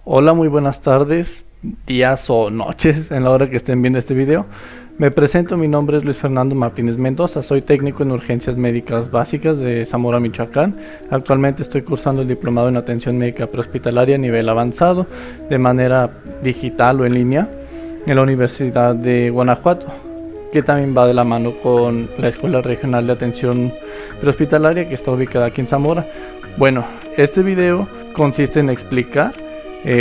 Hola, muy buenas tardes, días o noches en la hora que estén viendo este video. Me presento, mi nombre es Luis Fernando Martínez Mendoza, soy técnico en urgencias médicas básicas de Zamora, Michoacán. Actualmente estoy cursando el diplomado en atención médica prehospitalaria a nivel avanzado, de manera digital o en línea, en la Universidad de Guanajuato, que también va de la mano con la Escuela Regional de Atención Prehospitalaria, que está ubicada aquí en Zamora. Bueno, este video consiste en explicar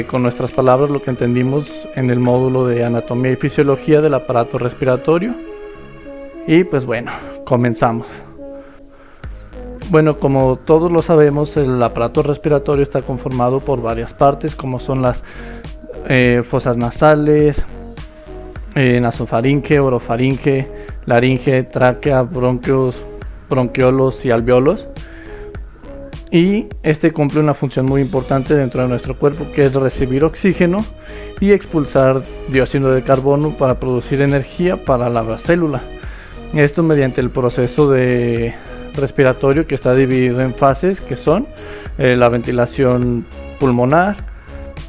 con nuestras palabras lo que entendimos en el módulo de anatomía y fisiología del aparato respiratorio. Y pues bueno, comenzamos. Bueno, como todos lo sabemos, el aparato respiratorio está conformado por varias partes, como son las fosas nasales, nasofaringe, orofaringe, laringe, tráquea, bronquios, bronquiolos y alvéolos. Y este cumple una función muy importante dentro de nuestro cuerpo, que es recibir oxígeno y expulsar dióxido de carbono para producir energía para la célula. Esto mediante el proceso de respiratorio, que está dividido en fases, que son la ventilación pulmonar,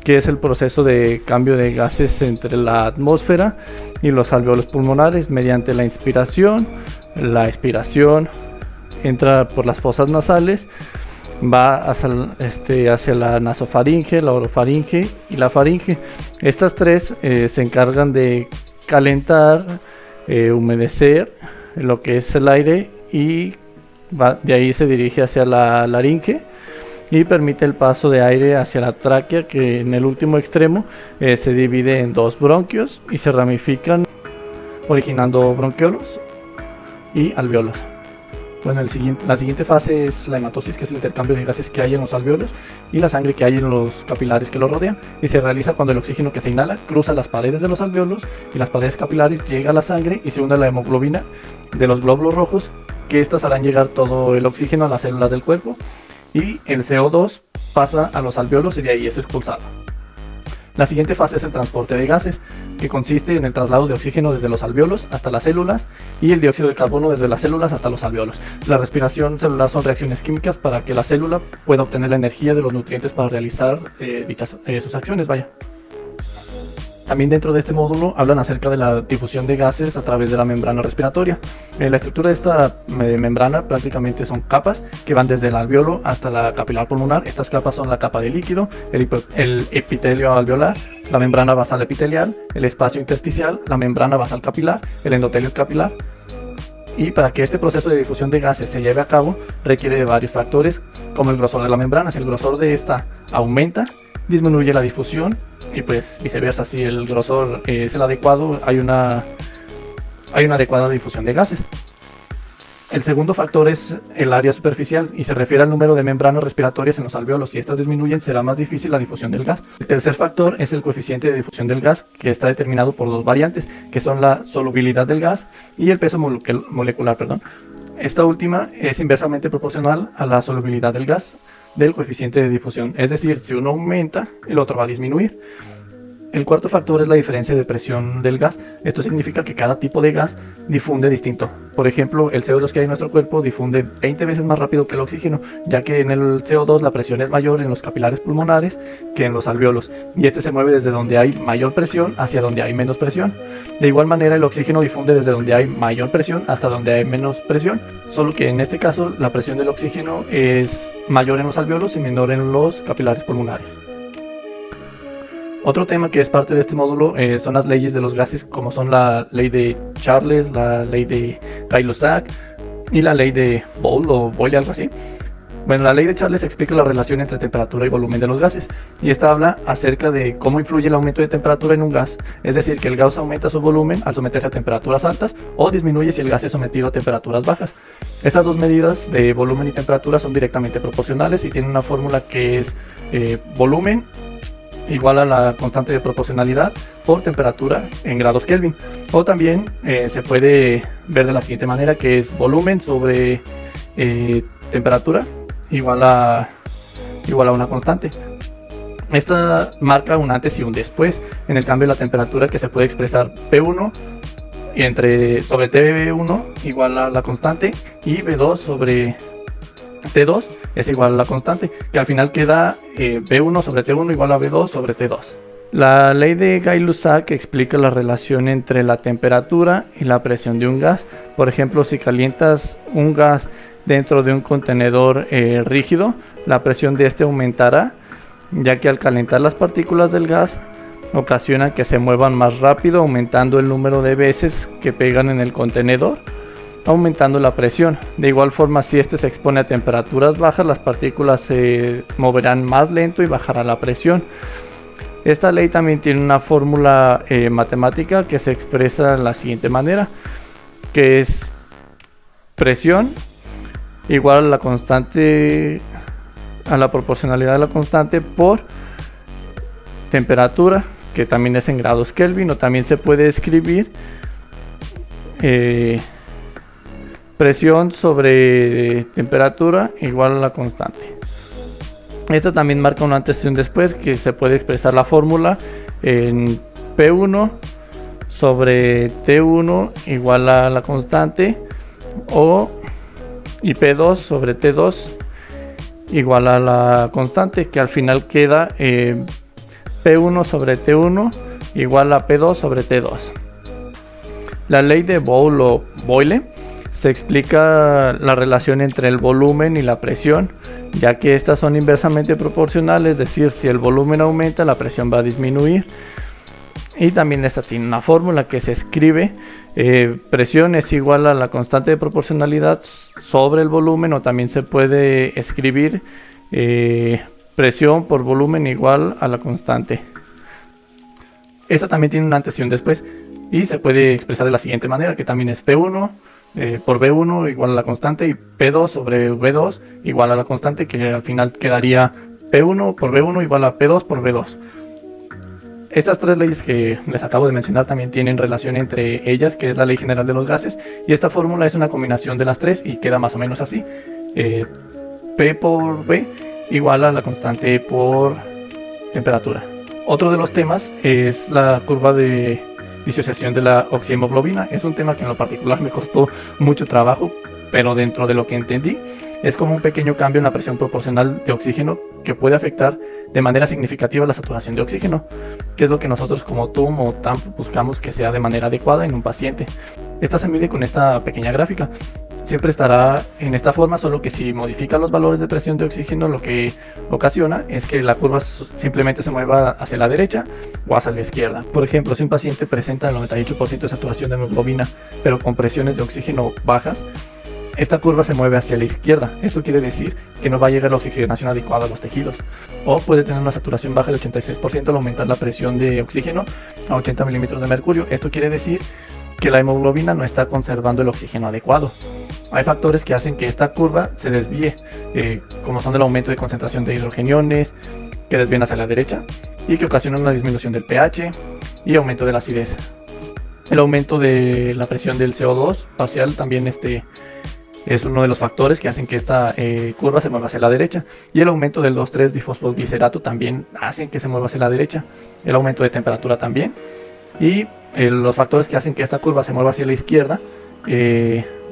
que es el proceso de cambio de gases entre la atmósfera y los alvéolos pulmonares mediante la inspiración. La expiración entra por las fosas nasales, va hacia la nasofaringe, la orofaringe y la faringe. Estas tres se encargan de calentar, humedecer lo que es el aire, y de ahí se dirige hacia la laringe y permite el paso de aire hacia la tráquea, que en el último extremo se divide en dos bronquios y se ramifican, originando bronquiolos y alvéolos. Bueno, la siguiente fase es la hematosis, que es el intercambio de gases que hay en los alvéolos y la sangre que hay en los capilares que los rodean, y se realiza cuando el oxígeno que se inhala cruza las paredes de los alvéolos y las paredes capilares, llega a la sangre y se une a la hemoglobina de los glóbulos rojos, que estas harán llegar todo el oxígeno a las células del cuerpo, y el CO2 pasa a los alvéolos y de ahí es expulsado. La siguiente fase es el transporte de gases, que consiste en el traslado de oxígeno desde los alvéolos hasta las células y el dióxido de carbono desde las células hasta los alvéolos. La respiración celular son reacciones químicas para que la célula pueda obtener la energía de los nutrientes para realizar sus acciones. También dentro de este módulo hablan acerca de la difusión de gases a través de la membrana respiratoria. La estructura de esta membrana prácticamente son capas que van desde el alvéolo hasta la capilar pulmonar. Estas capas son la capa de líquido, el epitelio alveolar, la membrana basal epitelial, el espacio intersticial, la membrana basal capilar, el endotelio capilar. Y para que este proceso de difusión de gases se lleve a cabo, requiere de varios factores, como el grosor de la membrana. Si el grosor de esta aumenta, disminuye la difusión, y pues viceversa. Si el grosor es el adecuado, hay una adecuada difusión de gases. El segundo factor es el área superficial, y se refiere al número de membranas respiratorias en los alvéolos. Si estas disminuyen, será más difícil la difusión del gas. El tercer factor es el coeficiente de difusión del gas, que está determinado por dos variantes, que son la solubilidad del gas y el peso molecular. Esta última es inversamente proporcional a la solubilidad del gas del coeficiente de difusión, es decir, si uno aumenta, el otro va a disminuir. El cuarto factor es la diferencia de presión del gas. Esto significa que cada tipo de gas difunde distinto. Por ejemplo, el CO2 que hay en nuestro cuerpo difunde 20 veces más rápido que el oxígeno, ya que en el CO2 la presión es mayor en los capilares pulmonares que en los alvéolos, y este se mueve desde donde hay mayor presión hacia donde hay menos presión. De igual manera, el oxígeno difunde desde donde hay mayor presión hasta donde hay menos presión, solo que en este caso la presión del oxígeno es mayor en los alvéolos y menor en los capilares pulmonares. Otro tema que es parte de este módulo son las leyes de los gases, como son la ley de Charles, la ley de Gay-Lussac y la ley de Boyle, algo así. Bueno, la ley de Charles explica la relación entre temperatura y volumen de los gases, y esta habla acerca de cómo influye el aumento de temperatura en un gas, es decir, que el gas aumenta su volumen al someterse a temperaturas altas, o disminuye si el gas es sometido a temperaturas bajas. Estas dos medidas de volumen y temperatura son directamente proporcionales y tienen una fórmula que es volumen igual a la constante de proporcionalidad por temperatura en grados Kelvin. O también se puede ver de la siguiente manera, que es volumen sobre temperatura igual a una constante. Esta marca un antes y un después en el cambio de la temperatura, que se puede expresar P1 sobre T1 igual a la constante, y B2 sobre T2 es igual a la constante, que al final queda B1 sobre T1 igual a B2 sobre T2. La ley de Gay-Lussac explica la relación entre la temperatura y la presión de un gas. Por ejemplo, si calientas un gas dentro de un contenedor rígido, la presión de este aumentará, ya que al calentar las partículas del gas ocasiona que se muevan más rápido, aumentando el número de veces que pegan en el contenedor, aumentando la presión. De igual forma, si este se expone a temperaturas bajas, las partículas se moverán más lento y bajará la presión. Esta ley también tiene una fórmula matemática que se expresa de la siguiente manera, que es presión igual a la constante, a la proporcionalidad de la constante por temperatura, que también es en grados Kelvin, o también se puede escribir presión sobre temperatura igual a la constante. Esta también marca un antes y un después, que se puede expresar la fórmula en P1 sobre T1 igual a la constante, y P2 sobre T2 igual a la constante, que al final queda P1 sobre T1 igual a P2 sobre T2. La ley de Boole o Boyle se explica la relación entre el volumen y la presión, ya que estas son inversamente proporcionales, es decir, si el volumen aumenta, la presión va a disminuir. Y también esta tiene una fórmula que se escribe, presión es igual a la constante de proporcionalidad sobre el volumen, o también se puede escribir presión por volumen igual a la constante. Esta también tiene un antes y un después, y se puede expresar de la siguiente manera, que también es P1 por B1 igual a la constante, y P2 sobre V2 igual a la constante, que al final quedaría P1 por B1 igual a P2 por V2. Estas tres leyes que les acabo de mencionar también tienen relación entre ellas, que es la ley general de los gases, y esta fórmula es una combinación de las tres y queda más o menos así: P por B igual a la constante por temperatura. Otro de los temas es la curva de disociación de la oxihemoglobina. Es un tema que en lo particular me costó mucho trabajo, pero dentro de lo que entendí, es como un pequeño cambio en la presión proporcional de oxígeno que puede afectar de manera significativa la saturación de oxígeno, que es lo que nosotros como TUM o TAMP buscamos que sea de manera adecuada en un paciente. Esta se mide con esta pequeña gráfica. Siempre estará en esta forma, solo que si modifica los valores de presión de oxígeno, lo que ocasiona es que la curva simplemente se mueva hacia la derecha o hacia la izquierda. Por ejemplo, si un paciente presenta el 98% de saturación de hemoglobina, pero con presiones de oxígeno bajas, esta curva se mueve hacia la izquierda. Esto quiere decir que no va a llegar la oxigenación adecuada a los tejidos. O puede tener una saturación baja del 86% al aumentar la presión de oxígeno a 80 milímetros de mercurio. Esto quiere decir que la hemoglobina no está conservando el oxígeno adecuado. Hay factores que hacen que esta curva se desvíe, como son el aumento de concentración de hidrogeniones, que desvían hacia la derecha, y que ocasionan una disminución del pH y aumento de la acidez. El aumento de la presión del CO2 parcial también es uno de los factores que hacen que esta curva se mueva hacia la derecha, y el aumento del 2,3-difosfoglicerato también hacen que se mueva hacia la derecha. El aumento de temperatura también, y los factores que hacen que esta curva se mueva hacia la izquierda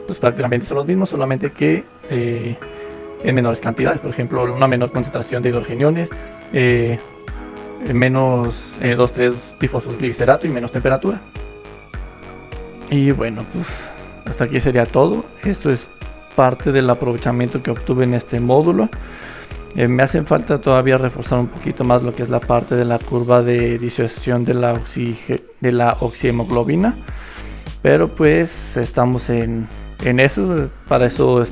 pues prácticamente son los mismos, solamente que en menores cantidades. Por ejemplo, una menor concentración de hidrogeniones, menos 2,3-difosfoglicerato y menos temperatura. Y bueno, pues hasta aquí sería todo. Esto es parte del aprovechamiento que obtuve en este módulo. Me hacen falta todavía reforzar un poquito más lo que es la parte de la curva de disociación de la oxihemoglobina, pero pues estamos en eso. Para eso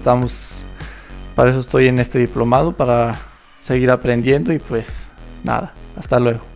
estoy en este diplomado, para seguir aprendiendo. Y pues nada, hasta luego.